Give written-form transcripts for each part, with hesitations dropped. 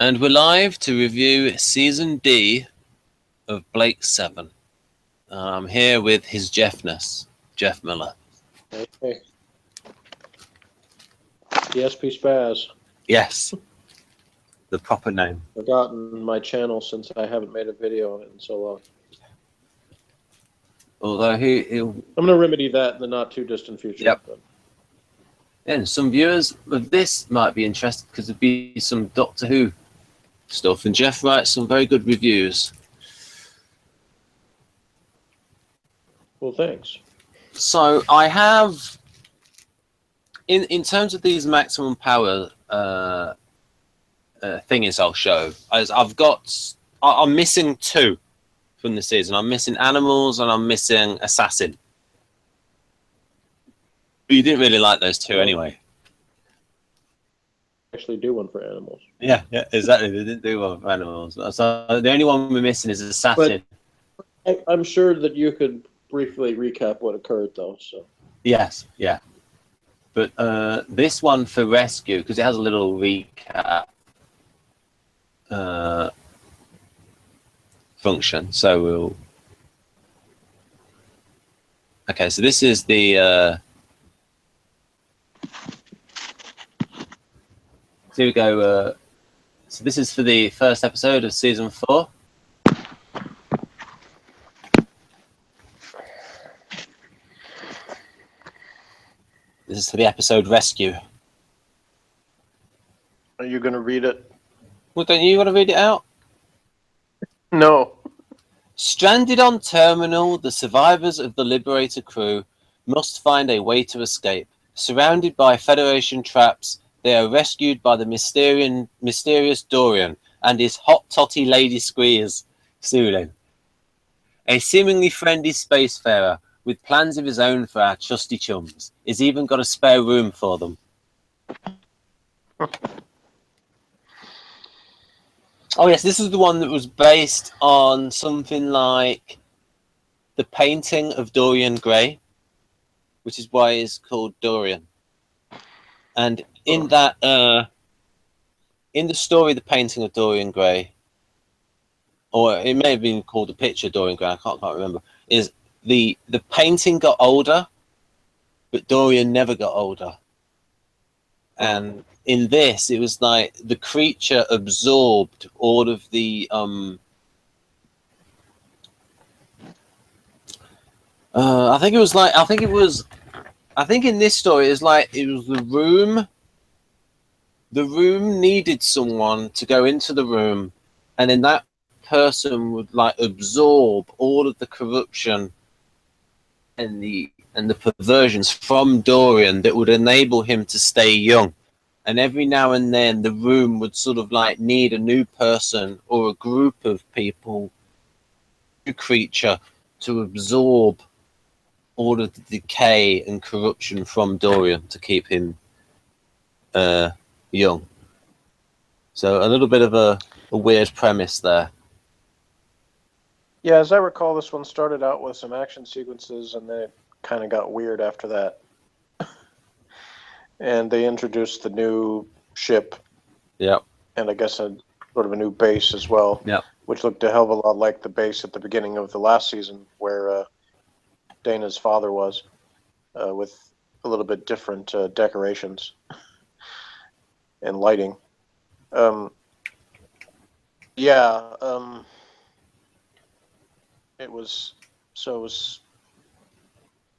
And we're live to review Season D of Blake 7. I'm here with his Jeffness, Jeff Miller. Hey. DSP Spaz. Yes, the proper name. Forgotten my channel since I haven't made a video on it in so long. Although he'll... I'm going to remedy that in the not too distant future. Yep. But... And some viewers of this might be interested because there'd be some Doctor Who stuff, and Jeff writes some very good reviews. Well, thanks. So I have, in terms of these maximum power thingies I'll show, I'm missing 2 from the season. I'm missing Animals and I'm missing Assassin. But you didn't really like those 2 anyway. Actually do one for Animals. Yeah, exactly. They didn't do one for Animals. So the only one we're missing is Assassin. But I'm sure that you could briefly recap what occurred, though. So yes, yeah. But this one for Rescue, because it has a little recap function. So we'll... Okay, so this is the... So here we go. So this is for the first episode of Season 4. This is for the episode Rescue. are you going to read it? Well, don't you want to read it out? No. Stranded on Terminal, the survivors of the Liberator crew must find a way to escape. Surrounded by Federation traps, they are rescued by the mysterious Dorian and his hot totty lady squeeze, Sulin. A seemingly friendly spacefarer with plans of his own for our trusty chums. He's even got a spare room for them. Oh yes, this is the one that was based on something like the painting of Dorian Gray, which is why it's called Dorian. And in that, in the story, the painting of Dorian Gray, or it may have been called the picture of Dorian Gray, I can't remember, is the painting got older, but Dorian never got older. And in this, it was like the creature absorbed all of the I think in this story it was the room. The room needed someone to go into the room, and then that person would like absorb all of the corruption and the perversions from Dorian that would enable him to stay young. And every now and then the room would sort of like need a new person or a group of people, a creature, to absorb all of the decay and corruption from Dorian to keep him young. So a little bit of a weird premise there. Yeah, as I recall, this one started out with some action sequences, and then it kind of got weird after that. And they introduced the new ship. Yep. And I guess a sort of a new base as well. Yep. Which looked a hell of a lot like the base at the beginning of the last season, where Dana's father was, with a little bit different decorations and lighting. It was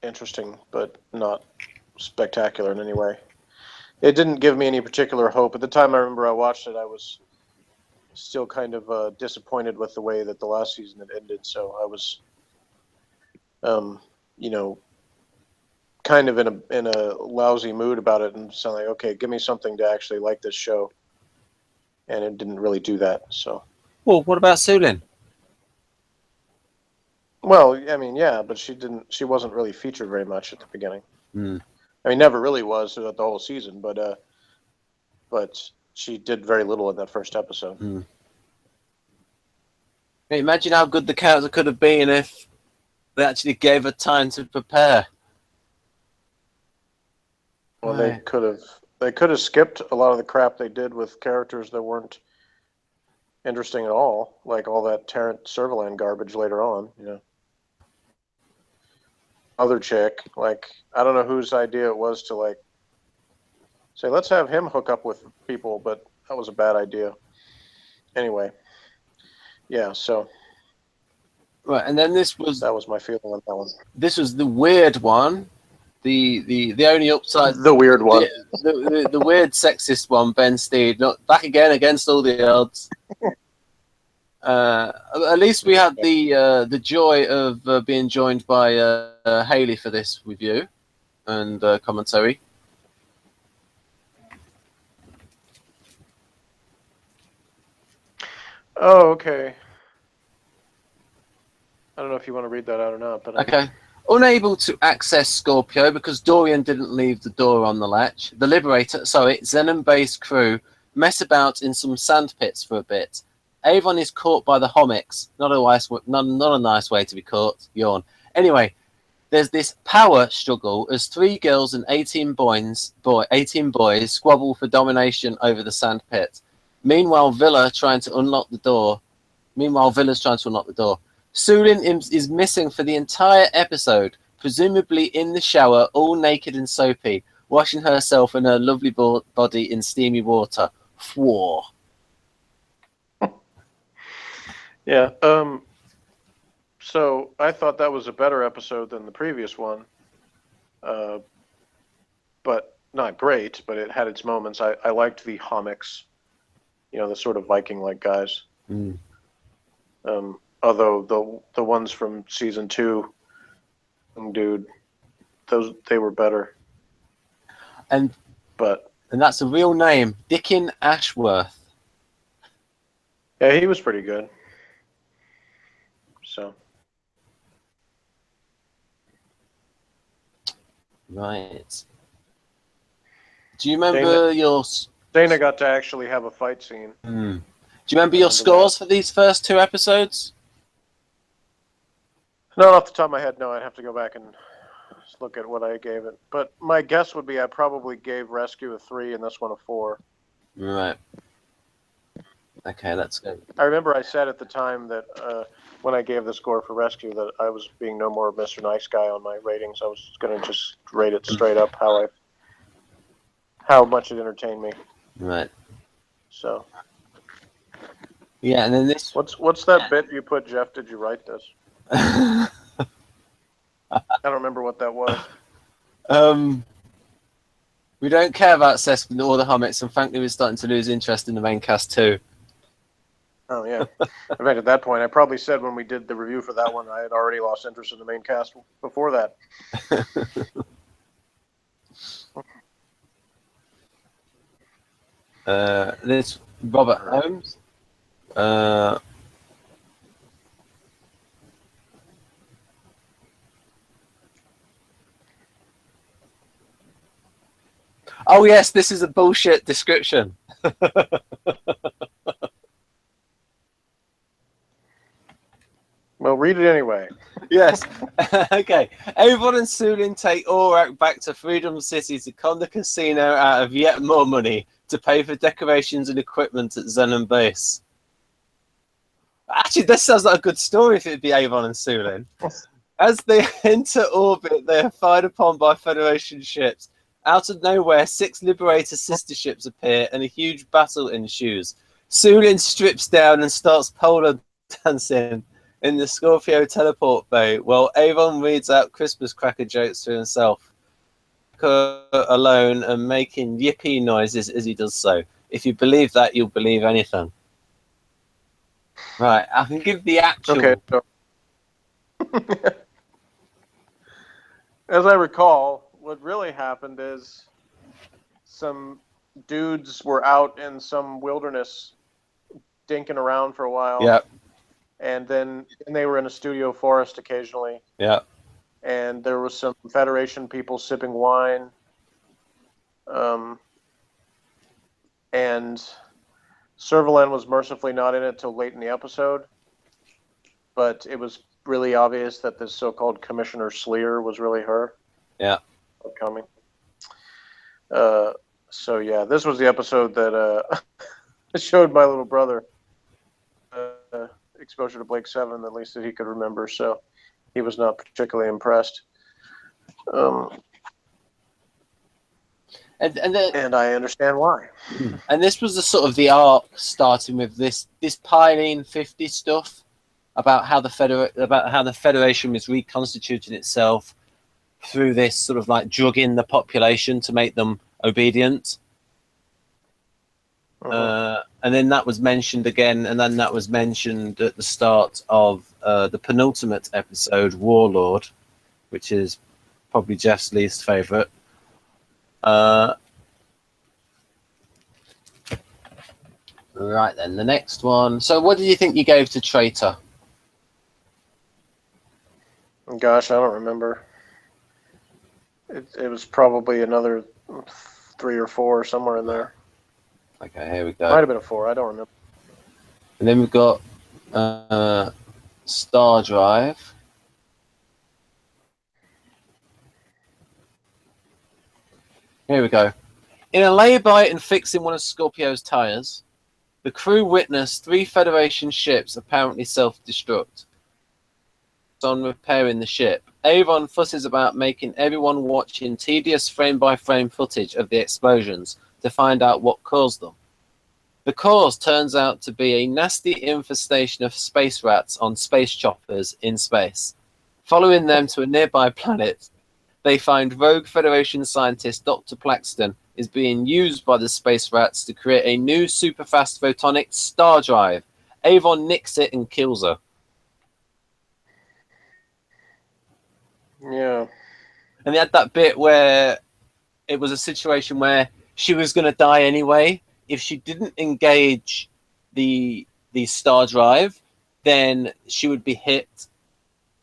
interesting, but not spectacular in any way. It didn't give me any particular hope. At the time I remember I watched it, I was still kind of disappointed with the way that the last season had ended, so I was kind of in a lousy mood about it, and so like, okay, give me something to actually like this show. And it didn't really do that, so. Well, what about Sulin? Well, I mean, yeah, but she wasn't really featured very much at the beginning. Mm. I mean, never really was throughout the whole season, but she did very little in that first episode. Mm. Hey, imagine how good the character could have been if they actually gave her time to prepare. Well, they could have skipped a lot of the crap they did with characters that weren't interesting at all. Like all that Terrence Servalan garbage later on, you know. Other chick, like I don't know whose idea it was to like say let's have him hook up with people, but that was a bad idea. Anyway, yeah. So Right, and then that was my feeling on that one. this was the weird one, the only upside, The weird one. the weird sexist one, Ben Steed, not back again against all the odds. At least we had the joy of being joined by Haley for this review and commentary. Oh, okay. I don't know if you want to read that out or not, but Okay. Unable to access Scorpio because Dorian didn't leave the door on the latch, the Liberator, Xenon-based crew mess about in some sand pits for a bit. Avon is caught by the Homics. Not a nice way to be caught. Yawn. Anyway, there's this power struggle as 3 girls and 18 boys squabble for domination over the sand pit. Meanwhile, Villa's trying to unlock the door. Sulin is missing for the entire episode, presumably in the shower, all naked and soapy, washing herself and her lovely body in steamy water. Whoa. yeah. So I thought that was a better episode than the previous one, but not great. But it had its moments. I liked the Homics, you know, the sort of Viking-like guys. Mm. Although the ones from season 2, dude, they were better. And that's a real name, Dickin Ashworth. Yeah, he was pretty good. So. Right. Do you remember Dana got to actually have a fight scene. Do you remember your scores for these first 2 episodes? Not off the top of my head, no. I'd have to go back and look at what I gave it. But my guess would be I probably gave Rescue a 3 and this one a 4. Right. Okay, that's good. I remember I said at the time that when I gave the score for Rescue that I was being no more Mr. Nice Guy on my ratings. I was going to just rate it straight up how much it entertained me. Right. So. Yeah, and then this. What's that bit you put, Jeff? Did you write this? I don't remember what that was. We don't care about Cesspit or the Homics, and frankly, we're starting to lose interest in the main cast too. Oh yeah. In fact, at that point, I probably said when we did the review for that one, I had already lost interest in the main cast before that. This Robert Holmes. Oh yes, this is a bullshit description. Well, read it anyway. Yes. Okay. Avon and Sulin take Aurak back to Freedom City to con the casino out of yet more money to pay for decorations and equipment at Xenon Base. Actually, this sounds like a good story if it'd be Avon and Sulin. As they enter orbit, they are fired upon by Federation ships. Out of nowhere, 6 Liberator sister ships appear and a huge battle ensues. Sulin strips down and starts pole dancing in the Scorpio teleport bay while Avon reads out Christmas cracker jokes to himself alone and making yippee noises as he does so. If you believe that, you'll believe anything. Right, I can give the actual... Okay. So, as I recall, what really happened is some dudes were out in some wilderness dinking around for a while. Yep. And then they were in a studio forest occasionally. Yeah. And there was some Federation people sipping wine. And Servalan was mercifully not in it till late in the episode. But it was really obvious that this so-called Commissioner Sleer was really her. Yeah. Upcoming. So yeah, this was the episode that I showed my little brother. exposure to Blake 7, at least that he could remember, so he was not particularly impressed. And I understand why. And this was the sort of the arc starting with this Pylene 50 stuff about how the Federation was reconstituting itself through this sort of like drugging the population to make them obedient. And then that was mentioned again, and then that was mentioned at the start of the penultimate episode, Warlord, which is probably Jeff's least favorite. Right then, the next one. So what did you think you gave to Traitor? Gosh, I don't remember. It was probably another 3 or 4, somewhere in there. Okay, here we go. Might have been a 4, I don't remember. And then we've got Star Drive. Here we go. In a lay-by and fixing one of Scorpio's tires, the crew witnessed 3 Federation ships apparently self-destruct. On repairing the ship, Avon fusses about making everyone watching tedious frame-by-frame footage of the explosions to find out what caused them. The cause turns out to be a nasty infestation of space rats on space choppers in space. Following them to a nearby planet, they find rogue Federation scientist Dr. Plaxton is being used by the space rats to create a new super-fast photonic star drive. Avon nicks it and kills her. Yeah. And they had that bit where it was a situation where she was going to die anyway. If she didn't engage the star drive, then she would be hit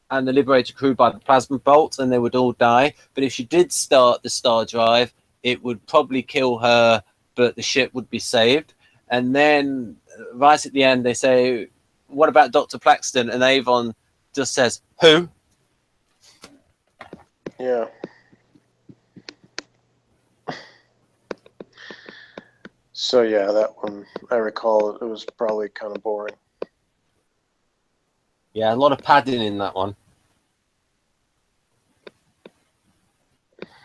and the Liberator crew by the plasma bolt, and they would all die. But if she did start the star drive, it would probably kill her, but the ship would be saved. And then right at the end, they say, "What about Dr. Plaxton?" And Avon just says, "Who?" Yeah. So yeah, that one, I recall it was probably kind of boring. Yeah, a lot of padding in that one.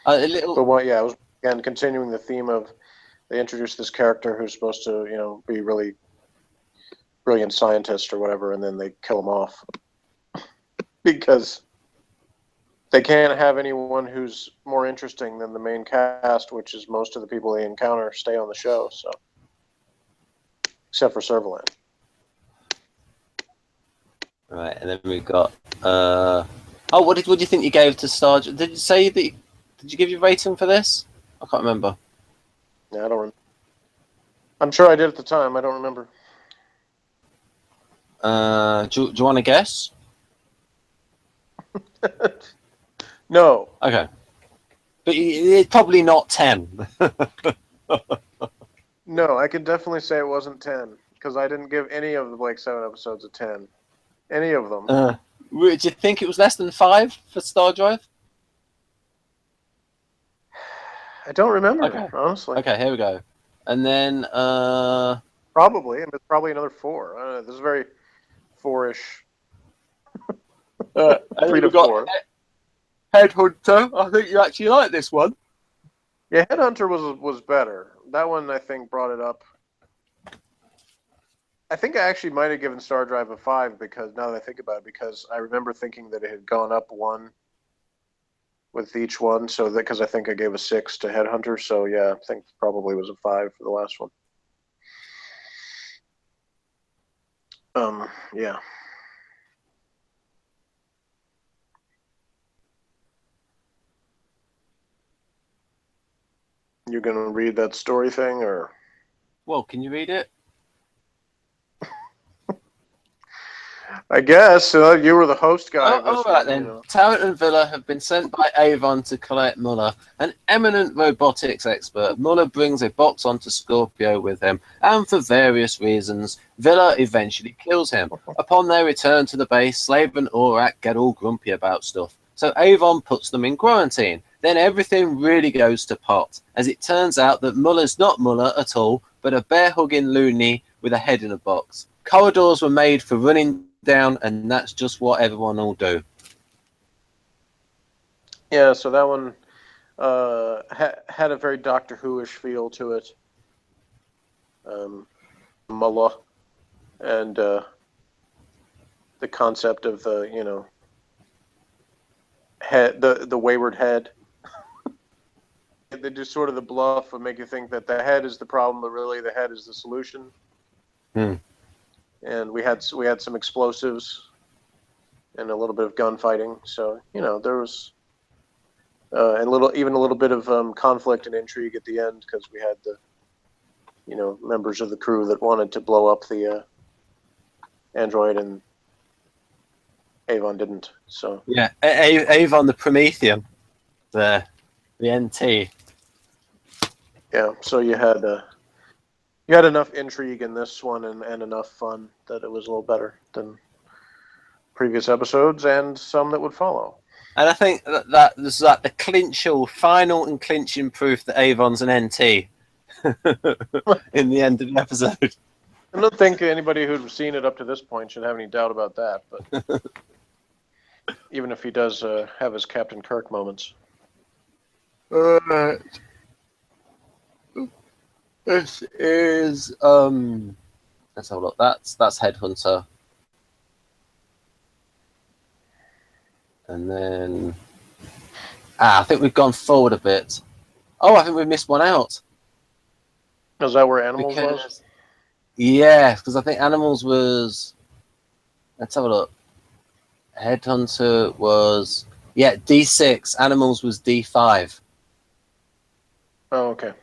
A little. But well, yeah, it was again continuing the theme of they introduced this character who's supposed to, be really brilliant scientist or whatever, and then they kill him off because they can't have anyone who's more interesting than the main cast, which is most of the people they encounter stay on the show. So, except for Servalan. Right, and then we've got. What do you think you gave to Star? Did you say that? Did you give your rating for this? I can't remember. Yeah, I don't remember. I'm sure I did at the time. I don't remember. Do you want to guess? No. Okay. But it's probably not 10. No, I can definitely say it wasn't 10 because I didn't give any of the Blake 7 episodes a 10. Any of them. Do you think it was less than 5 for Star Drive? I don't remember, honestly. Okay, here we go. And then... Probably. And it's probably another 4. I don't know. This is very 4-ish. 3 to 4. Headhunter. I think you actually like this one. Yeah, Headhunter was better. That one, I think, brought it up. I think I actually might have given Star Drive a 5 because now that I think about it, because I remember thinking that it had gone up 1 with each one, so that because I think I gave a 6 to Headhunter, so yeah, I think probably was a 5 for the last one. Yeah. You're gonna read that story thing, or? Well, can you read it? I guess you were the host guy. All right then. Tarrant and Villa have been sent by Avon to collect Muller, an eminent robotics expert. Muller brings a box onto Scorpio with him, and for various reasons, Villa eventually kills him. Upon their return to the base, Slave and Aurak get all grumpy about stuff, so Avon puts them in quarantine. Then everything really goes to pot, as it turns out that Muller's not Muller at all, but a bear-hugging loony with a head in a box. Corridors were made for running down, and that's just what everyone will do. Yeah, so that one had a very Doctor Who-ish feel to it. Mullah and the concept of the head, the wayward head. They do sort of the bluff of make you think that the head is the problem, but really the head is the solution. And we had some explosives and a little bit of gunfighting. So there was and a little bit of conflict and intrigue at the end, because we had the members of the crew that wanted to blow up the android, and Avon didn't. So yeah, Avon the Promethean, the NT. Yeah, so you had enough intrigue in this one and enough fun that it was a little better than previous episodes and some that would follow. And I think that there's like the final and clinching proof that Avon's an NT in the end of the episode. I don't think anybody who'd seen it up to this point should have any doubt about that. But even if he does have his Captain Kirk moments. This is let's have a look. That's Headhunter. And then I think we've gone forward a bit. Oh, I think we've missed one out. Is that where Animals was? Yeah, because I think Animals was... Let's have a look. Headhunter was... Yeah, D6. Animals was D5. Oh, okay.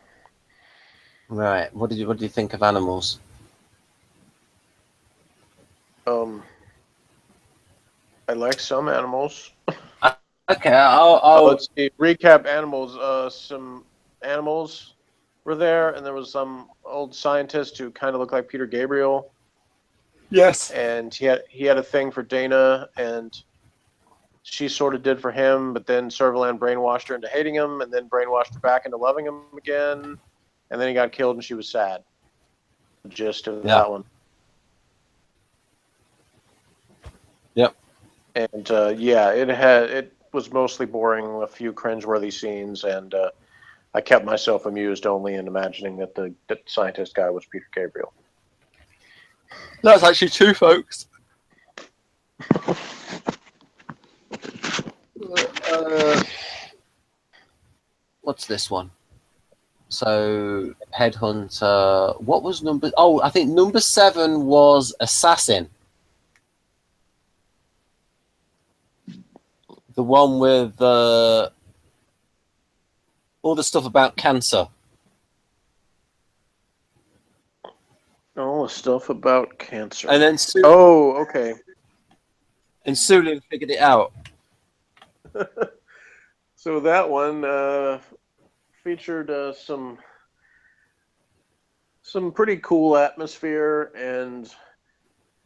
Right. What did you think of Animals? I like some Animals. Okay, I'll let's see. Recap Animals. Some animals were there, and there was some old scientist who kind of looked like Peter Gabriel. Yes. And he had a thing for Dana, and she sort of did for him, but then Servalan brainwashed her into hating him, and then brainwashed her back into loving him again, and then he got killed, and she was sad. The gist of that one. Yep. And it was mostly boring, a few cringeworthy scenes, and I kept myself amused only in imagining that the scientist guy was Peter Gabriel. That's actually two folks. What's this one? So, Headhunter. What was number... Oh, I think number 7 was Assassin. The one with all the stuff about cancer. All the stuff about cancer. And then okay. And Sulin figured it out. So that one featured some pretty cool atmosphere and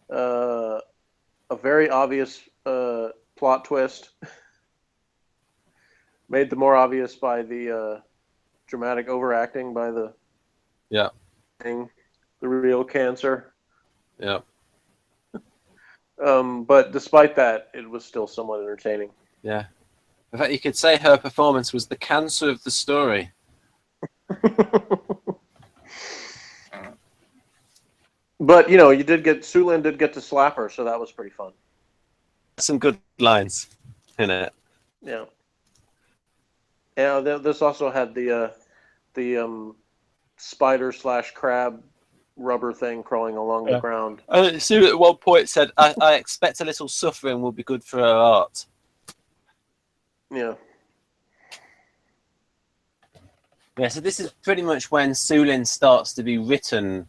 a very obvious plot twist. Made the more obvious by the dramatic overacting by the thing, the real cancer. Yeah. But despite that, it was still somewhat entertaining. Yeah. In fact, you could say her performance was the cancer of the story. But Sulin did get to slap her, so that was pretty fun. Some good lines in it. Yeah. Yeah. This also had the spider/crab rubber thing crawling along the ground. Sue at one point said, I expect a little suffering will be good for her art. Yeah. Yeah, so this is pretty much when Sulin starts to be written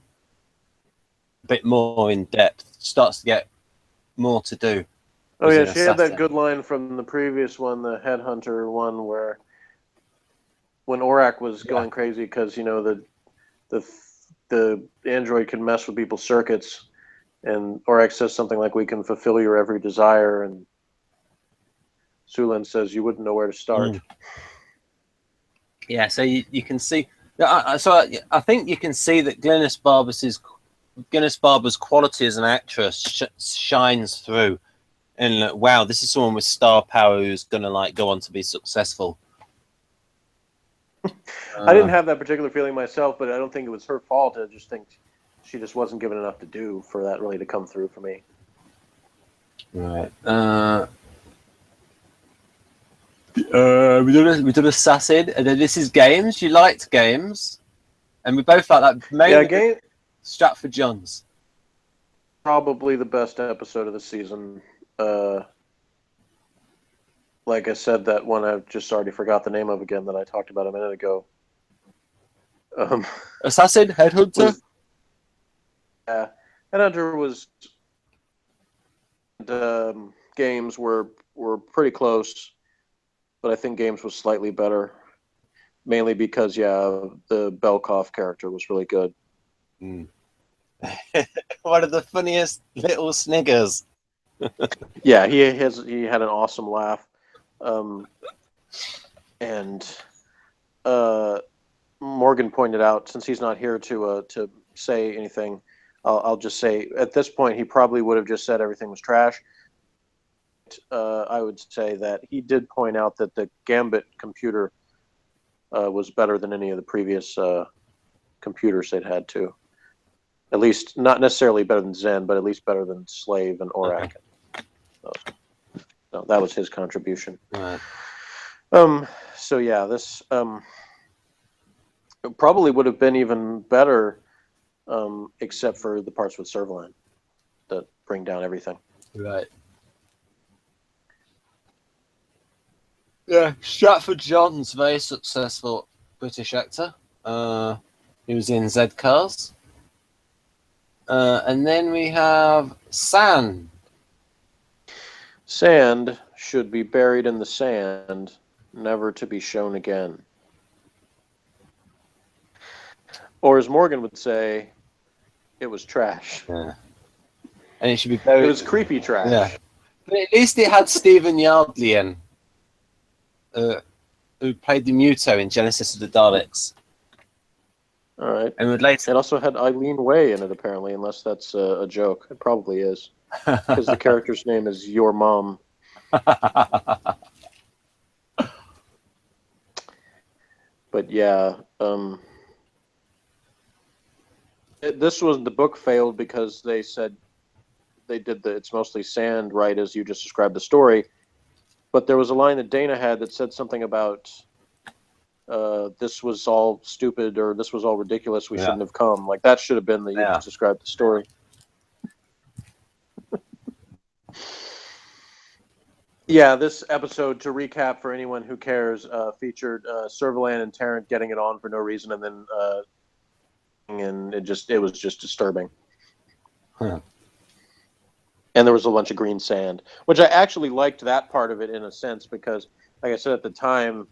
a bit more in depth, starts to get more to do. Oh yeah, she had that good line from the previous one, the Headhunter one, where when Orak was going crazy because the android can mess with people's circuits, and Orak says something like, "We can fulfill your every desire," and Sulin says, "You wouldn't know where to start." Yeah, so you can see. So I think you can see that Glynis Barbus's Guinness Barber's quality as an actress shines through. And wow, this is someone with star power who's going to like go on to be successful. I didn't have that particular feeling myself, but I don't think it was her fault. I just think she just wasn't given enough to do for that really to come through for me. Right. We did Assassin, and then this is Games. You liked Games, and we both like that. Mainly Game Stratford Johns. Probably the best episode of the season. Like I said, that one I just already forgot the name of again that I talked about a minute ago. Assassin, Headhunter. Headhunter was. Games were pretty close, but I think Games was slightly better, mainly because the Belkoff character was really good. One of the funniest little sniggers. Yeah, he had an awesome laugh, and Morgan pointed out, since he's not here to say anything, I'll just say at this point he probably would have just said everything was trash. I would say that he did point out that the Gambit computer was better than any of the previous computers they'd had too. At least not necessarily better than Zen, but at least better than Slave and Aurak. Okay. So that was his contribution. Right. So yeah, this probably would have been even better, except for the parts with Servalan that bring down everything. Right. Yeah, Stratford Johns, very successful British actor. He was in Z Cars. And then we have Sand. Sand should be buried in the sand, never to be shown again. Or as Morgan would say, it was trash. Yeah. And it should be buried. It was creepy trash. Yeah. But at least it had Stephen Yardley in, who played the Muto in Genesis of the Daleks. All right. And would later. It also had Eileen Way in it, apparently, unless that's a joke. It probably is. Because the character's name is Your Mom. But yeah, this was the book failed because they said they did it's mostly sand, right, as you just described the story. But there was a line that Dana had that said something about this was all stupid or this was all ridiculous. We shouldn't have come. Like that should have been you just described the story. Yeah, this episode, to recap for anyone who cares, featured Servalan and Tarrant getting it on for no reason, and then it was just disturbing. Huh. And there was a bunch of green sand, which I actually liked that part of it in a sense because, like I said at the time,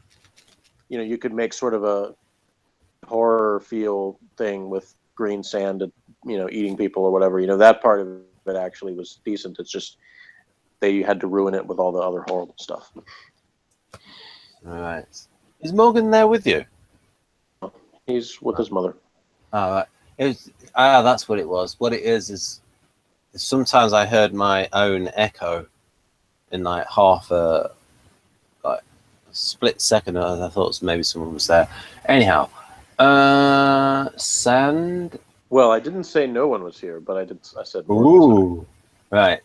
you could make sort of a horror feel thing with green sand, eating people or whatever. That part of it actually was decent. It's just they had to ruin it with all the other horrible stuff. All right. Is Morgan there with you? He's with his mother. All right. That's what it was. What it is sometimes I heard my own echo in like half a split second. I thought maybe someone was there. Anyhow, Sand. Well, I didn't say no one was here, but I said. Ooh, right.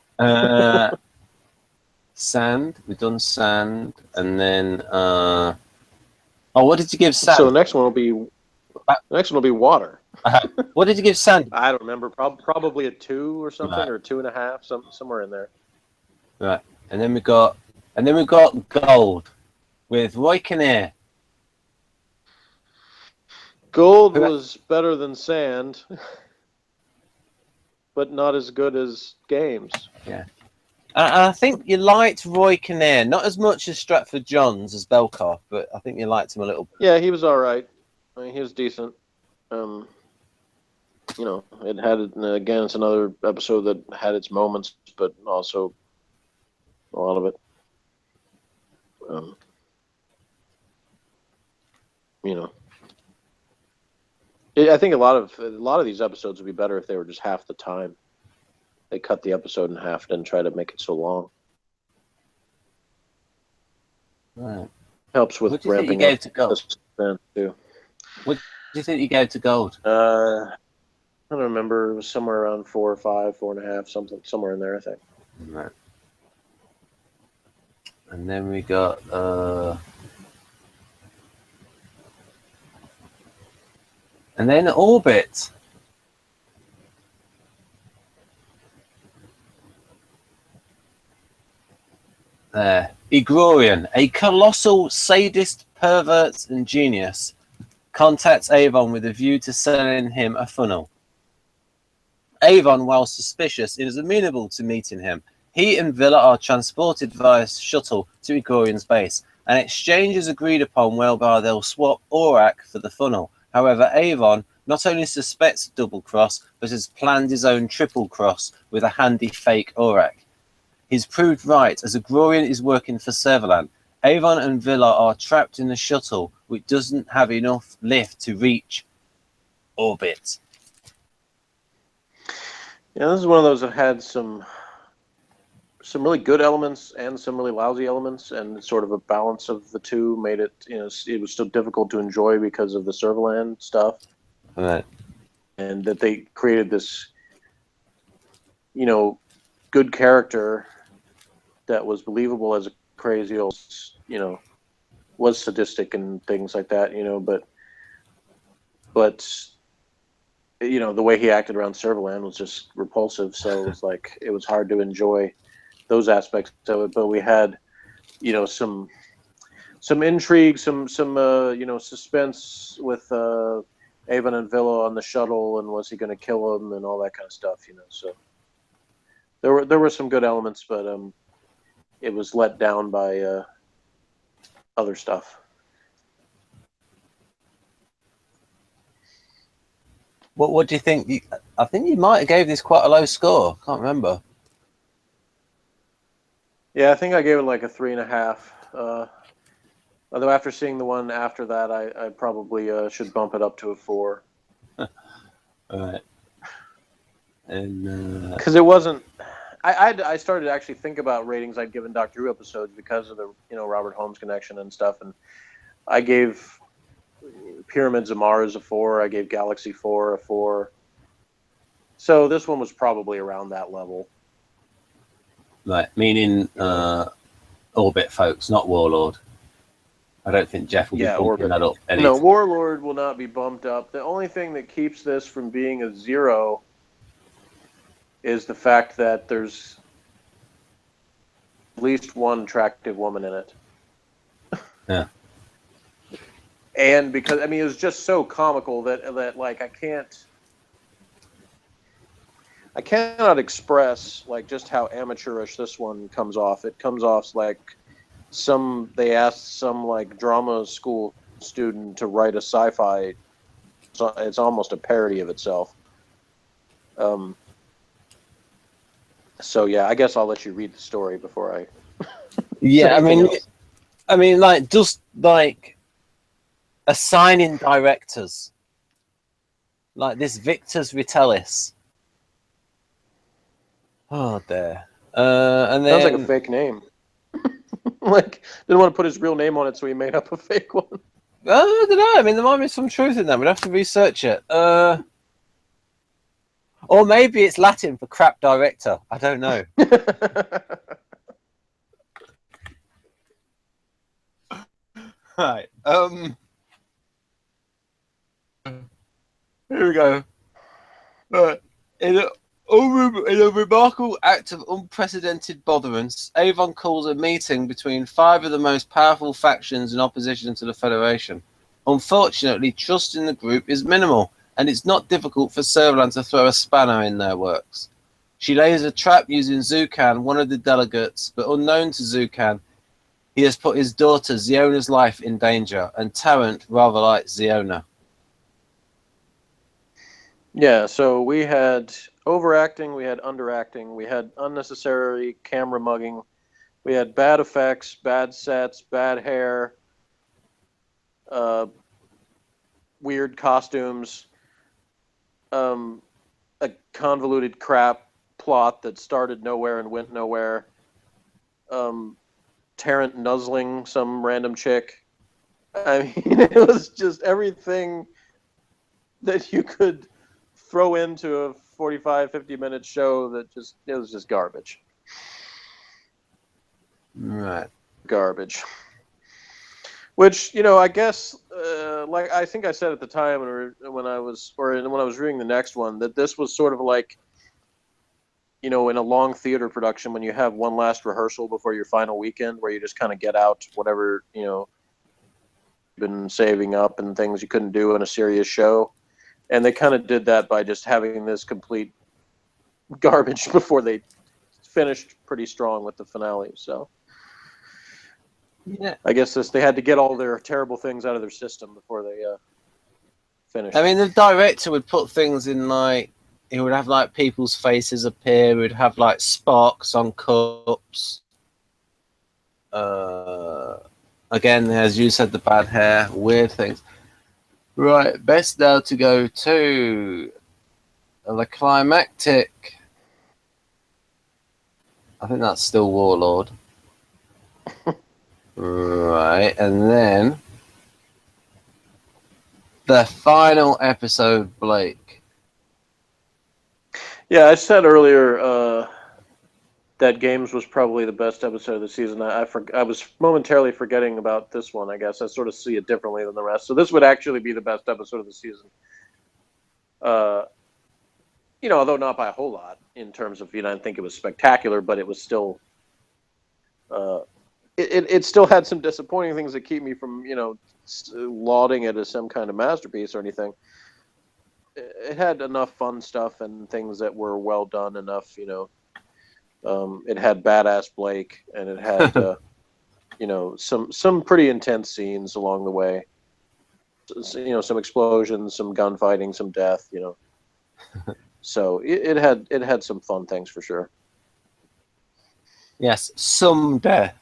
Sand. We've done Sand, and then what did you give Sand? So the next one will be water. What did you give Sand? I don't remember. Probably a 2 or something, right. Or 2.5, somewhere in there. Right, and then we got Gold with Roy Kinnear. Gold was better than Sand, but not as good as Games. Yeah. I think you liked Roy Kinnear, not as much as Stratford Johns as Belkoff, but I think you liked him a little bit. Yeah, he was all right. I mean, he was decent. It had again. It's another episode that had its moments, but also a lot of it. I think a lot of these episodes would be better if they were just half the time. They cut the episode in half, didn't try to make it so long. Right. Helps with What do you think you ramping up gave to Gold? the suspense too. What do you think you gave to Gold? I don't remember. It was somewhere around 4 or 5, 4.5, somewhere in there, I think. Right. And then we got and then Orbit. There. Egrorian, a colossal sadist, pervert, and genius, contacts Avon with a view to selling him a funnel. Avon, while suspicious, is amenable to meeting him. He and Villa are transported via shuttle to Egrorian's base. An exchange is agreed upon whereby they'll swap Aurak for the funnel. However, Avon not only suspects a double cross, but has planned his own triple cross with a handy fake Aurak. He's proved right, as Egrorian is working for Servalan. Avon and Villa are trapped in the shuttle, which doesn't have enough lift to reach orbit. Yeah, this is one of those that had some really good elements and some really lousy elements, and sort of a balance of the two made it, it was still difficult to enjoy because of the Servalan stuff. Right. And that they created this, good character that was believable as a crazy old, was sadistic and things like that, but the way he acted around Servalan was just repulsive. So it was like, it was hard to enjoy those aspects of it. But we had, some intrigue, some suspense with Avon and Villa on the shuttle, and was he going to kill him and all that kind of stuff, So there were some good elements, but it was let down by other stuff. What do you think? I think you might have gave this quite a low score. Can't remember. Yeah, I think I gave it like a 3.5. Although after seeing the one after that, I probably should bump it up to a 4. All right. And because it wasn't. I started to actually think about ratings I'd given Doctor Who episodes because of the Robert Holmes connection and stuff, and I gave Pyramids of Mars a 4. I gave Galaxy 4 a 4. So this one was probably around that level. Right, meaning Orbit, folks, not Warlord. I don't think Jeff will be bumping that up. No, Warlord will not be bumped up. The only thing that keeps this from being a 0 is the fact that there's at least one attractive woman in it. Yeah. And because, it was just so comical that like, I cannot express like just how amateurish this one comes off. It comes off like they asked some like drama school student to write a sci-fi. So it's almost a parody of itself. So yeah, I guess I'll let you read the story before I. Yeah, like just like assigning directors, like this Victor's Vitalis. Oh, there. And then sounds like a fake name. Like, didn't want to put his real name on it, so he made up a fake one. I don't know. There might be some truth in that. We'd have to research it. Or maybe it's Latin for crap director. I don't know. Right. Here we go. Right. In a remarkable act of unprecedented botherance, Avon calls a meeting between 5 of the most powerful factions in opposition to the Federation. Unfortunately, trust in the group is minimal, and it's not difficult for Servalan to throw a spanner in their works. She lays a trap using Zukan, one of the delegates, but unknown to Zukan, he has put his daughter Ziona's life in danger, and Tarrant rather likes Ziona. Yeah, so we had overacting, we had underacting, we had unnecessary camera mugging, we had bad effects, bad sets, bad hair, weird costumes. a convoluted crap plot that started nowhere and went nowhere. Tarrant nuzzling some random chick. I mean, it was just everything that you could throw into a 45, 50-minute show that it was just garbage. Right. Garbage. Which, I guess, like I think I said at the time when I was reading the next one, that this was sort of like, in a long theater production when you have one last rehearsal before your final weekend, where you just kind of get out whatever, you've been saving up and things you couldn't do in a serious show. And they kind of did that by just having this complete garbage before they finished pretty strong with the finale. So Yeah. I guess they had to get all their terrible things out of their system before they finished. I mean, the director would put things in like, he would have like people's faces appear. He would have like sparks on cups. Again, as you said, the bad hair, weird things. Right, best now to go to the climactic. I think that's still Warlord. Right, and then the final episode, Blake. Yeah, I said earlier that Games was probably the best episode of the season. I was momentarily forgetting about this one, I guess. I sort of see it differently than the rest. So this would actually be the best episode of the season. Although not by a whole lot in terms of, I didn't think it was spectacular, but it was still... It still had some disappointing things that keep me from, lauding it as some kind of masterpiece or anything. It had enough fun stuff and things that were well done enough, it had badass Blake, and it had, some pretty intense scenes along the way. Some explosions, some gunfighting, some death, So it had some fun things for sure. Yes, some death.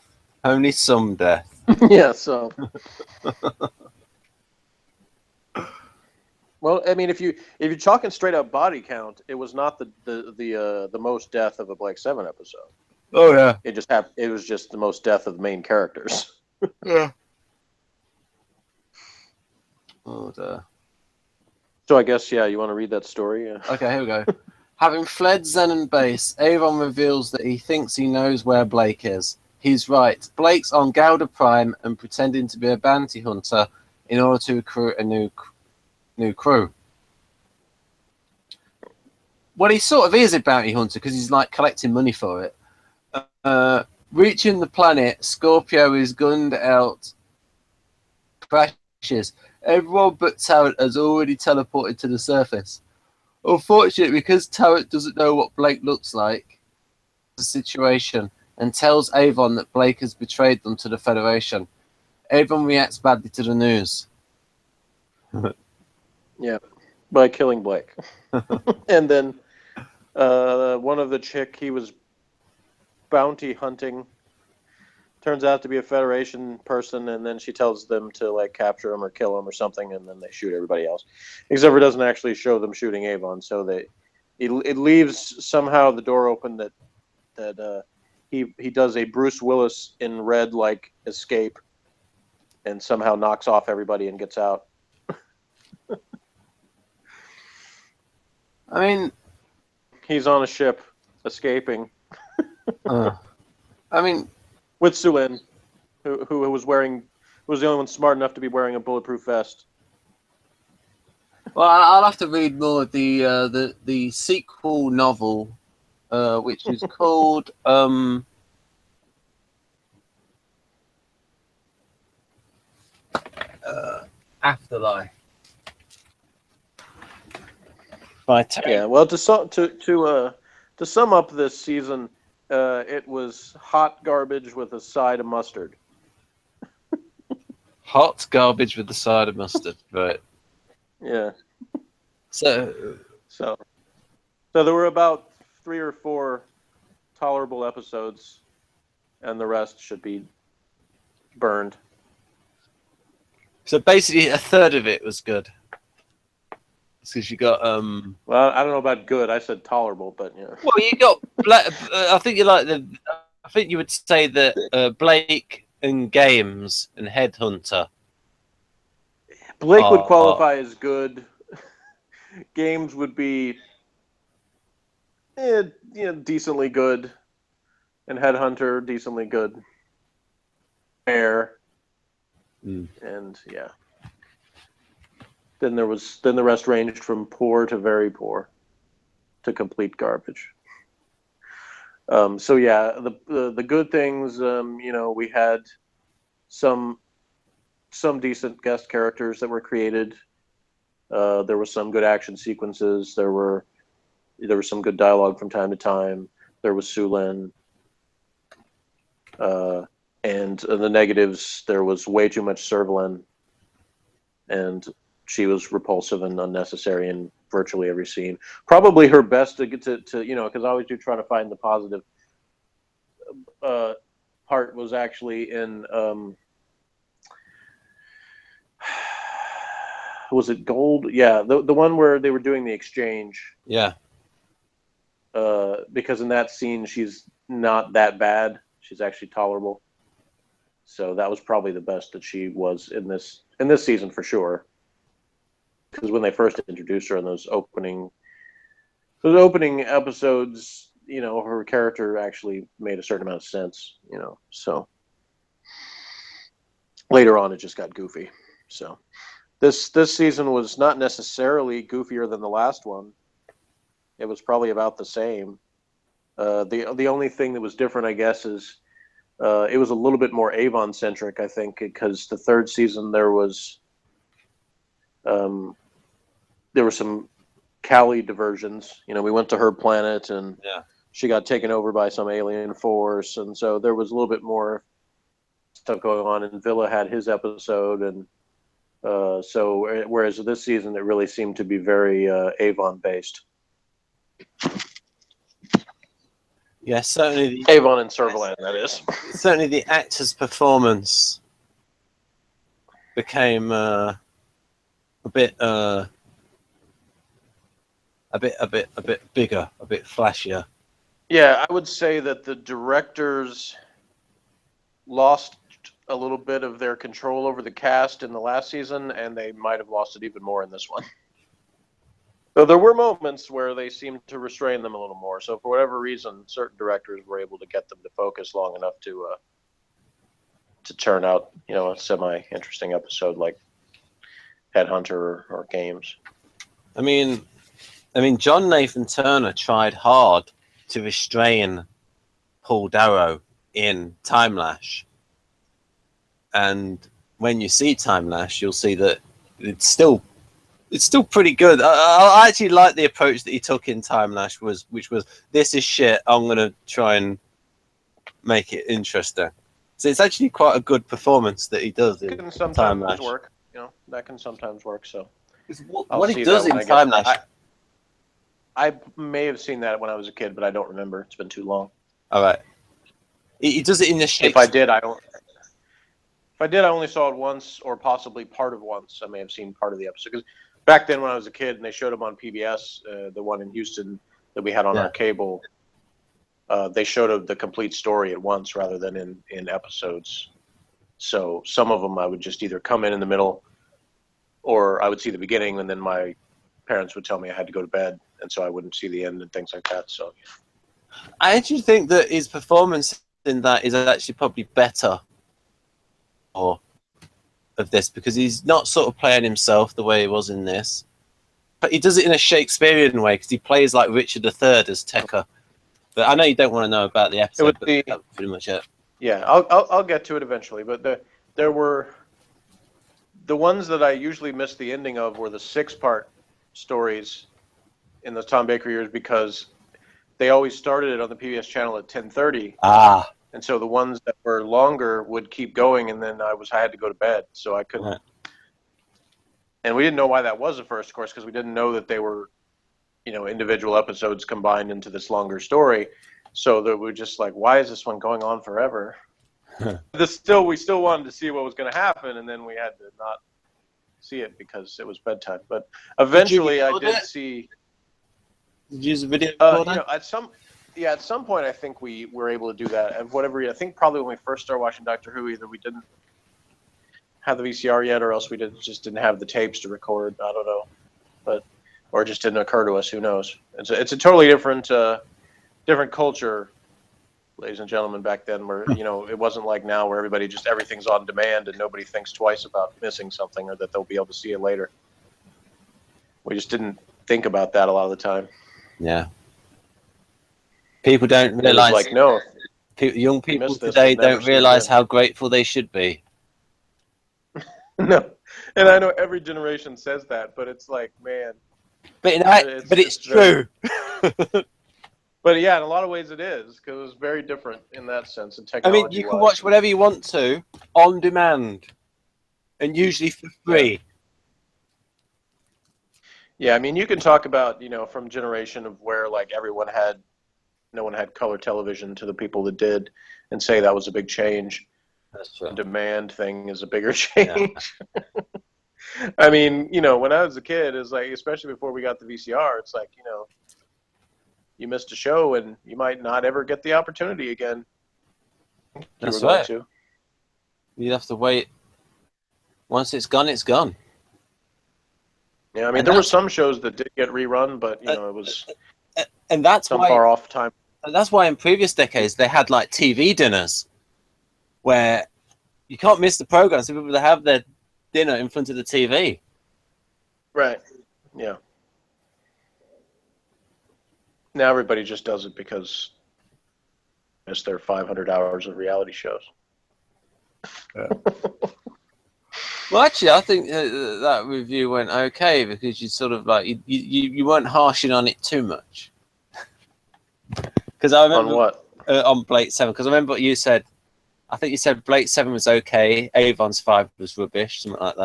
Only some death. Yeah, so... Well, I mean, if you're talking straight up body count, it was not the most death of a Blake 7 episode. Oh yeah. It was just the most death of the main characters. Yeah. Oh dear. So I guess you want to read that story. Okay, here we go. Having fled Xenon base, Avon reveals that he thinks he knows where Blake is. He's right. Blake's on Gouda Prime and pretending to be a bounty hunter in order to recruit a new crew. Well, he sort of is a bounty hunter because he's like collecting money for it. Reaching the planet, Scorpio is gunned out, crashes. Everyone but Tarrant has already teleported to the surface. Unfortunately, because Tarrant doesn't know what Blake looks like, the situation, and tells Avon that Blake has betrayed them to the Federation. Avon reacts badly to the news. Yeah, by killing Blake. And then one of the chick he was bounty hunting turns out to be a Federation person, and then she tells them to like capture him or kill him or something, and then they shoot everybody else. Except for it doesn't actually show them shooting Avon, so it leaves somehow the door open that he does a Bruce Willis in red like escape, and somehow knocks off everybody and gets out. I mean, he's on a ship escaping. I mean, with Sulin, who was the only one smart enough to be wearing a bulletproof vest. Well, I'll have to read more of the sequel novel, which is called Afterlife. Yeah, well, to sum up this season, it was hot garbage with a side of mustard. Hot garbage with a side of mustard, right? Yeah. So there were about 3 or 4 tolerable episodes, and the rest should be burned. So basically, a third of it was good. because you got Well, I don't know about good. I said tolerable, but yeah. well, you got I think you like the. I think you would say that Blake and Games and Headhunter. Blake would are qualify as good. Games would be, decently good, and Headhunter decently good. Fair, and yeah. Then the rest ranged from poor to very poor, to complete garbage. So yeah, the good things, we had some decent guest characters that were created. There were some good action sequences. There was some good dialogue from time to time. There was Sulin. And the negatives, there was way too much Servalan, and she was repulsive and unnecessary in virtually every scene. Probably her best to get to because I always do try to find the positive part was actually in was it Gold? Yeah, the one where they were doing the exchange. Yeah. Because in that scene she's not that bad. She's actually tolerable. So that was probably the best that she was in this season for sure. Because when they first introduced her in those opening episodes, her character actually made a certain amount of sense. So later on it just got goofy. So this season was not necessarily goofier than the last one. It was probably about the same. The only thing that was different, I guess, is it was a little bit more Avon centric. I think because the third season there was some Callie diversions. We went to her planet and she got taken over by some alien force, and so there was a little bit more stuff going on. And Villa had his episode, and so whereas this season it really seemed to be very Avon based. Yeah, certainly. Avon and Servalan, that is. Certainly, the actor's performance became a bit bigger, a bit flashier. Yeah, I would say that the directors lost a little bit of their control over the cast in the last season, and they might have lost it even more in this one. So there were moments where they seemed to restrain them a little more. So for whatever reason, certain directors were able to get them to focus long enough to churn out, a semi-interesting episode like Headhunter or Games. I mean, John Nathan Turner tried hard to restrain Paul Darrow in Time Lash, and when you see Time Lash, you'll see that it's still pretty good. I actually like the approach that he took in Time Lash, which was this is shit. I'm gonna try and make it interesting. So it's actually quite a good performance that he does in Time Lash. Work. That can sometimes work. So what he does in Time Lash. I may have seen that when I was a kid, but I don't remember. It's been too long. All right. He does it in the shape. If I did, I only saw it once, or possibly part of once. I may have seen part of the episode because back then when I was a kid and they showed them on PBS, the one in Houston that we had on our cable, they showed the complete story at once rather than in episodes. So some of them I would just either come in the middle, or I would see the beginning, and then my parents would tell me I had to go to bed, and so I wouldn't see the end and things like that. So I actually think that his performance in that is actually probably better of this, because he's not sort of playing himself the way he was in this, but he does it in a Shakespearean way because he plays like Richard III as Tekka. But I know you don't want to know about the episode, but that's pretty much it. Yeah, I'll get to it eventually. But there were the ones that I usually miss the ending of were the 6-part stories in the Tom Baker years, because they always started it on the PBS channel at 10:30. And so the ones that were longer would keep going, and then I had to go to bed, so I couldn't. Right. And we didn't know why that was at first, of course, because we didn't know that they were, individual episodes combined into this longer story. So that we're just like, why is this one going on forever? We still wanted to see what was going to happen, and then we had to not see it because it was bedtime. But eventually, I record did it? see. Did you use a video You recorder? know, at some point, I think we were able to do that. And whatever, I think probably when we first started watching Doctor Who, either we didn't have the VCR yet, or else we just didn't have the tapes to record. I don't know, or it just didn't occur to us. Who knows? It's a totally different culture, ladies and gentlemen, back then, where it wasn't like now where everything's on demand and nobody thinks twice about missing something or that they'll be able to see it later. We just didn't think about that a lot of the time. Yeah. People don't It was realize. like, no, Young people missed this, today we'll never don't see it realize again. how grateful they should be. no. And I know every generation says that, but it's like, man. It's true. But yeah, in a lot of ways it is, because it was very different in that sense. And I technology. mean, you can watch whatever you want to on demand, and usually for free. Yeah, I mean, you can talk about, from generation of where like no one had color television to the people that did, and say that was a big change. That's true. The demand thing is a bigger change. Yeah. I mean, when I was a kid, it's like, especially before we got the VCR, it's like, you missed a show and you might not ever get the opportunity again. That's right. You'd have to wait. Once it's gone, it's gone. Yeah, I mean, there were some shows that did get rerun, but it was and that's some why, far off time. That's why in previous decades they had like TV dinners, where you can't miss the program, so people have their dinner in front of the TV. Right. Yeah. Now everybody just does it because it's their 500 hours of reality shows. Yeah. Well, actually, I think that review went okay because you sort of like you weren't harshing on it too much. Because I remember on what on Blake 7, because I remember what you said. I think you said Blake 7 was okay, Avon's 5 was rubbish, something like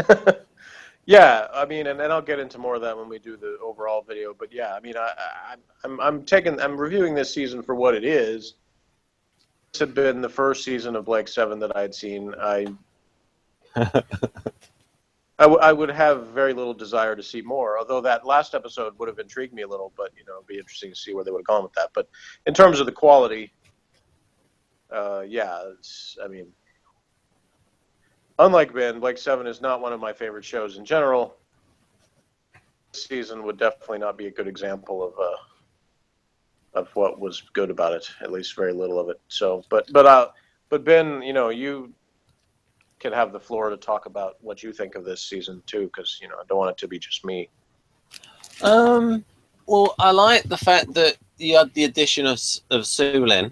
that. Yeah, I mean, and I'll get into more of that when we do the overall video. But yeah, I mean, I'm reviewing this season for what it is. This had been the first season of Blake 7 that I had seen. I would have very little desire to see more, although that last episode would have intrigued me a little, but, it'd be interesting to see where they would have gone with that. But in terms of the quality, yeah, I mean, unlike Ben, Blake 7 is not one of my favorite shows in general. This season would definitely not be a good example of what was good about it, at least very little of it. So, but Ben, you can have the floor to talk about what you think of this season too, because I don't want it to be just me. Well, I like the fact that you had the addition of Sulin.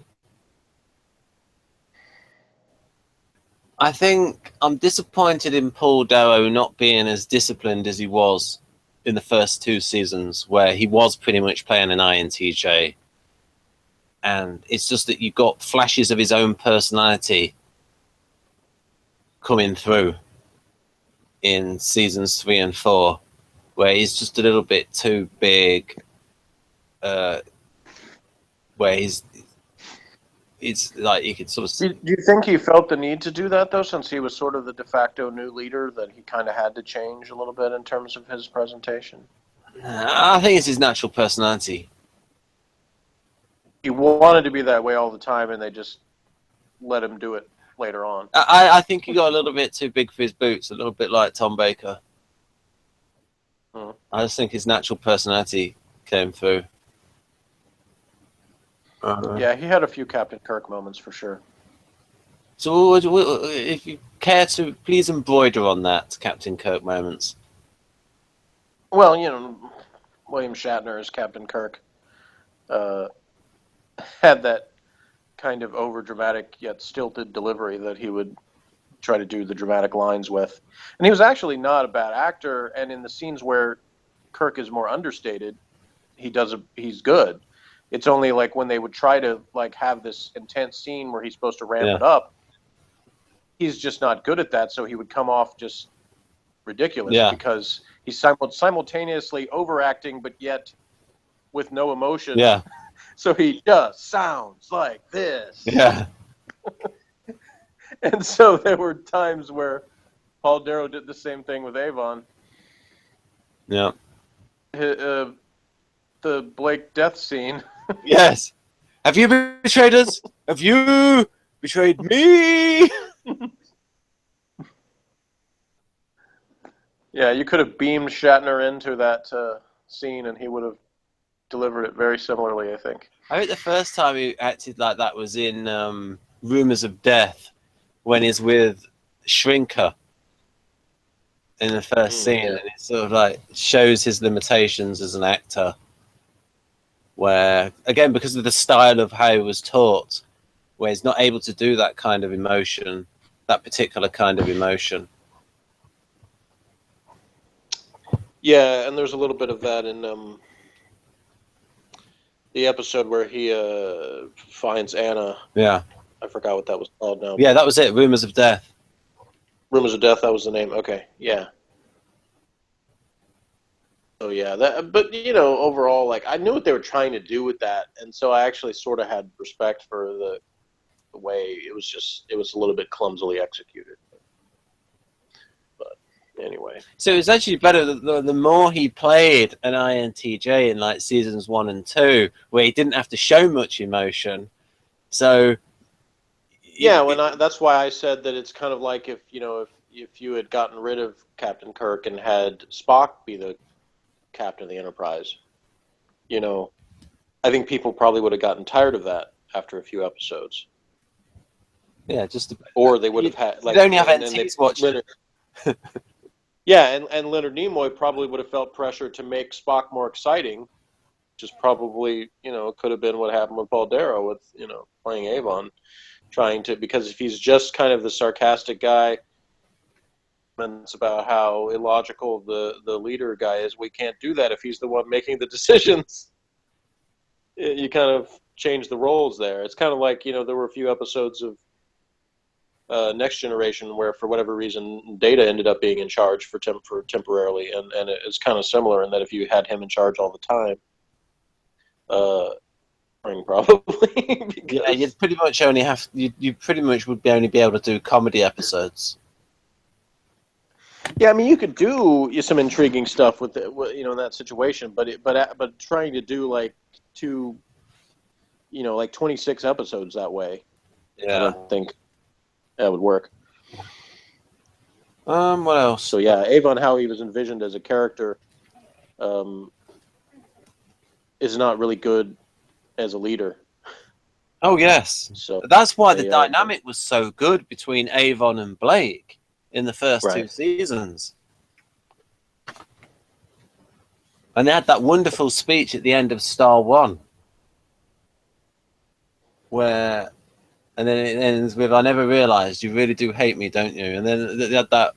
I think I'm disappointed in Paul Darrow not being as disciplined as he was in the first 2 seasons, where he was pretty much playing an INTJ. And it's just that you got flashes of his own personality coming through in seasons 3 and 4, where he's just a little bit too big, where it's like you could sort of. Do you think he felt the need to do that though, since he was sort of the de facto new leader, that he kind of had to change a little bit in terms of his presentation? I think it's his natural personality. He wanted to be that way all the time, and they just let him do it later on. I think he got a little bit too big for his boots, a little bit like Tom Baker. I just think his natural personality came through. Yeah, he had a few Captain Kirk moments for sure. So if you care to, please embroider on that, Captain Kirk moments. Well, William Shatner as Captain Kirk had that kind of over-dramatic yet stilted delivery that he would try to do the dramatic lines with. And he was actually not a bad actor, and in the scenes where Kirk is more understated, he's good. It's only like when they would try to like have this intense scene where he's supposed to ramp it up, he's just not good at that, so he would come off just ridiculous because he's simultaneously overacting but yet with no emotion. Yeah. So he just sounds like this. Yeah. And so there were times where Paul Darrow did the same thing with Avon. Yeah. The Blake death scene. Yes. Have you betrayed us? Have you betrayed me? Yeah, you could have beamed Shatner into that scene, and he would have delivered it very similarly, I think. I think the first time he acted like that was in Rumors of Death, when he's with Shrinker in the first scene, yeah. and it sort of like shows his limitations as an actor. Where, again, because of the style of how he was taught, where he's not able to do that kind of emotion, that particular kind of emotion. Yeah, and there's a little bit of that in the episode where he finds Anna. Yeah. I forgot what that was called now. Yeah, that was it. Rumors of Death. Rumors of Death, that was the name. Okay, yeah. So yeah, but overall, like, I knew what they were trying to do with that, and so I actually sort of had respect for the way it was a little bit clumsily executed. But anyway. So it was actually better the more he played an INTJ in like seasons 1 and 2, where he didn't have to show much emotion. So yeah, that's why I said that it's kind of like if you had gotten rid of Captain Kirk and had Spock be the captain of the Enterprise, I think people probably would have gotten tired of that after a few episodes. Yeah, or they would have had like they only have NTs watching. Yeah, and Leonard Nimoy probably would have felt pressure to make Spock more exciting, which is probably could have been what happened with Paul Darrow with playing Avon, because if he's just kind of the sarcastic guy. It's about how illogical the leader guy is. We can't do that if he's the one making the decisions. You kind of change the roles there. It's kind of like there were a few episodes of Next Generation where for whatever reason Data ended up being in charge for temporarily, and it's kind of similar in that if you had him in charge all the time, probably. Yeah, you'd pretty much only have you pretty much would only be able to do comedy episodes. Yeah, I mean, you could do some intriguing stuff with in that situation, but trying to do like 26 episodes that way, yeah, I don't think that would work. What else? So yeah, Avon, how he was envisioned as a character, is not really good as a leader. Oh yes, so that's why the dynamic was so good between Avon and Blake in the first 2 seasons. And they had that wonderful speech at the end of Star One, and then it ends with, "I never realized you really do hate me, don't you?" And then they had that,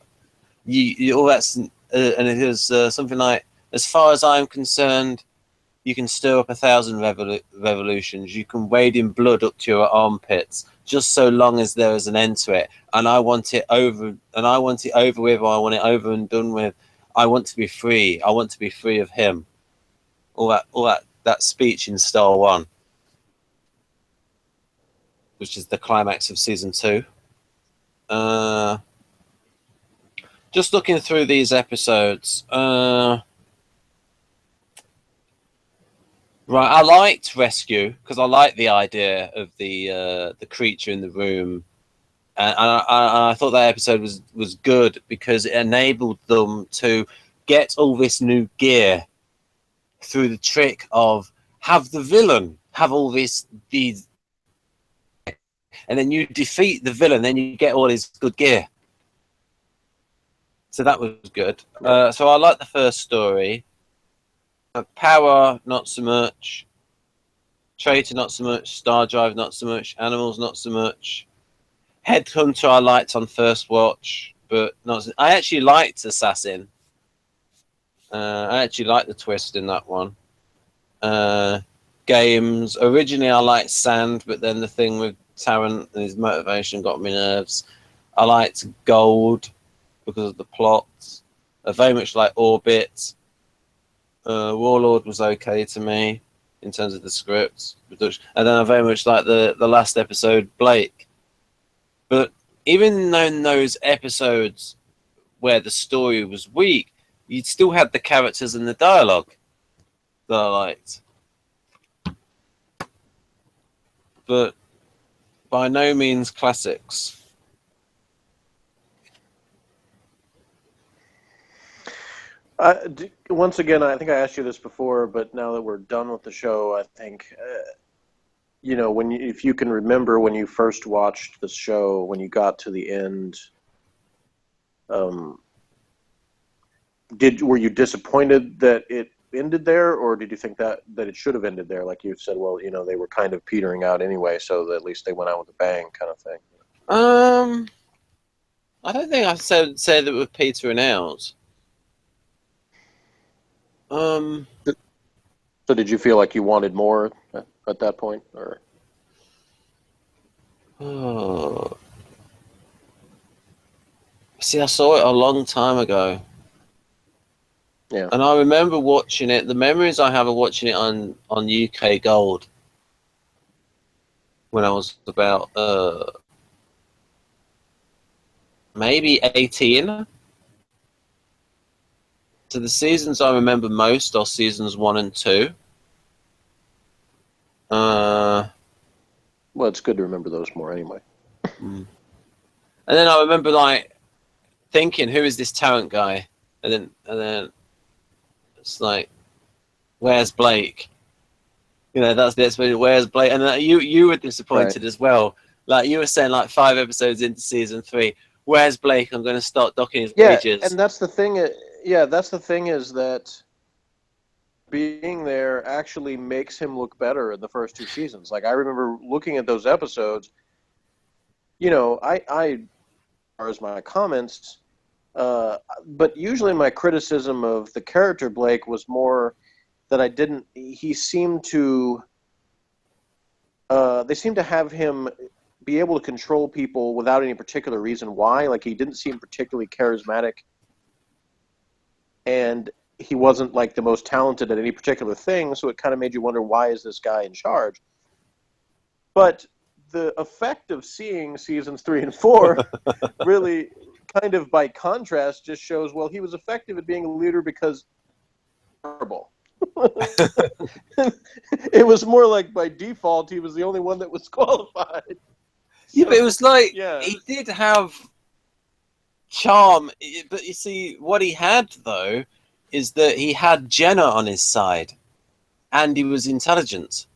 all that's, and it was something like, "As far as I'm concerned, you can stir up 1,000 revolutions. You can wade in blood up to your armpits, just so long as there is an end to it. And I want it over. And I want it over with. Or I want it over and done with. I want to be free. I want to be free of him." All that speech in Star One, which is the climax of season 2. Just looking through these episodes. Right, I liked Rescue because I liked the idea of the creature in the room, and I thought that episode was good because it enabled them to get all this new gear through the trick of have the villain have all these, and then you defeat the villain, then you get all his good gear. So that was good. So I liked the first story. Power, not so much. Traitor, not so much. Star Drive, not so much. Animals, not so much. Headhunter, I liked on first watch, but not. I actually liked Assassin. I actually liked the twist in that one. Games. Originally, I liked Sand, but then the thing with Tarrant and his motivation got me nerves. I liked Gold because of the plot. I very much like Orbit. Warlord was okay to me in terms of the script, and then I very much like the last episode, Blake. But even though those episodes where the story was weak, you still had the characters and the dialogue that I liked. But by no means classics. Once again, I think I asked you this before, but now that we're done with the show, I think, if you can remember when you first watched the show, when you got to the end, were you disappointed that it ended there, or did you think that it should have ended there? Like you said, well, they were kind of petering out anyway, so that at least they went out with a bang, kind of thing. I don't think I said that we're petering out. So did you feel like you wanted more at that point, or? Oh. See, I saw it a long time ago. Yeah. And I remember watching it. The memories I have of watching it on UK Gold when I was about maybe 18. So the seasons I remember most are seasons 1 and 2. Well, it's good to remember those more anyway. And then I remember like thinking, who is this Tarrant guy? And then it's like, where's Blake? That's the explanation. Where's Blake? And you were disappointed as well. Like you were saying, like 5 episodes into season 3, where's Blake? I'm going to start docking his wages. And that's the thing. Yeah, that's the thing is that being there actually makes him look better in the first 2 seasons. Like I remember looking at those episodes. I as my comments, but usually my criticism of the character Blake was more that he seemed to, they seemed to have him be able to control people without any particular reason why. Like he didn't seem particularly charismatic, and he wasn't like the most talented at any particular thing, so it kind of made you wonder, why is this guy in charge? But the effect of seeing seasons 3 and 4 really kind of by contrast just shows, well, he was effective at being a leader because horrible. It was more like by default he was the only one that was qualified. Yeah, but it was like he did have charm, but you see, what he had though is that he had Jenna on his side, and he was intelligent.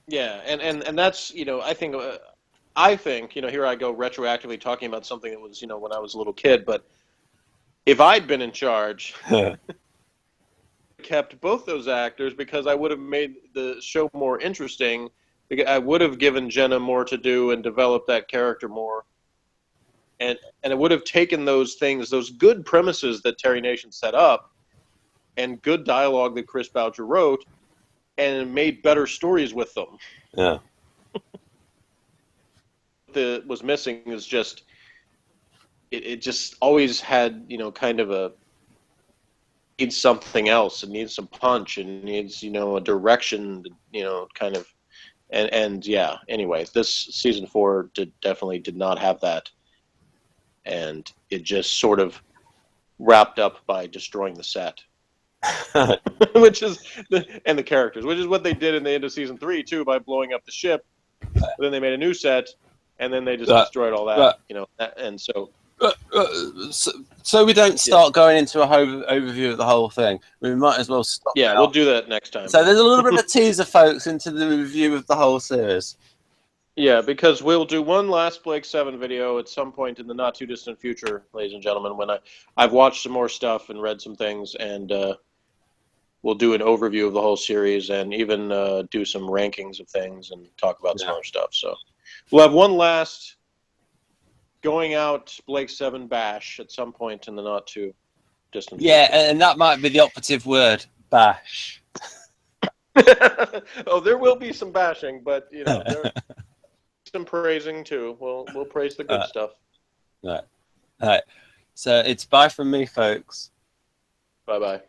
Yeah, and that's I think here I go retroactively talking about something that was when I was a little kid, but if I'd been in charge, kept both those actors because I would have made the show more interesting. I would have given Jenna more to do and developed that character more. And it would have taken those things, those good premises that Terry Nation set up, and good dialogue that Chris Boucher wrote, and made better stories with them. Yeah. What was missing is just it just always had kind of a needs something else. It needs some punch. It needs a direction. Kind of and yeah. Anyway, this season 4 definitely did not have that. And it just sort of wrapped up by destroying the set, which is and the characters, which is what they did in the end of season 3 too, by blowing up the ship. Then they made a new set, and then they just destroyed all that, and so. So we don't start going into a whole overview of the whole thing. We might as well stop. Yeah, we'll do that next time. So there's a little bit of a teaser, folks, into the review of the whole series. Yeah, because we'll do one last Blake 7 video at some point in the not-too-distant future, ladies and gentlemen, when I've watched some more stuff and read some things, and we'll do an overview of the whole series and even do some rankings of things and talk about some other stuff. So we'll have one last going out Blake 7 bash at some point in the not-too-distant future. Yeah, and that might be the operative word, bash. Oh, there will be some bashing, but, some praising too. We'll praise the good stuff. All right. So it's bye from me, folks. Bye-bye.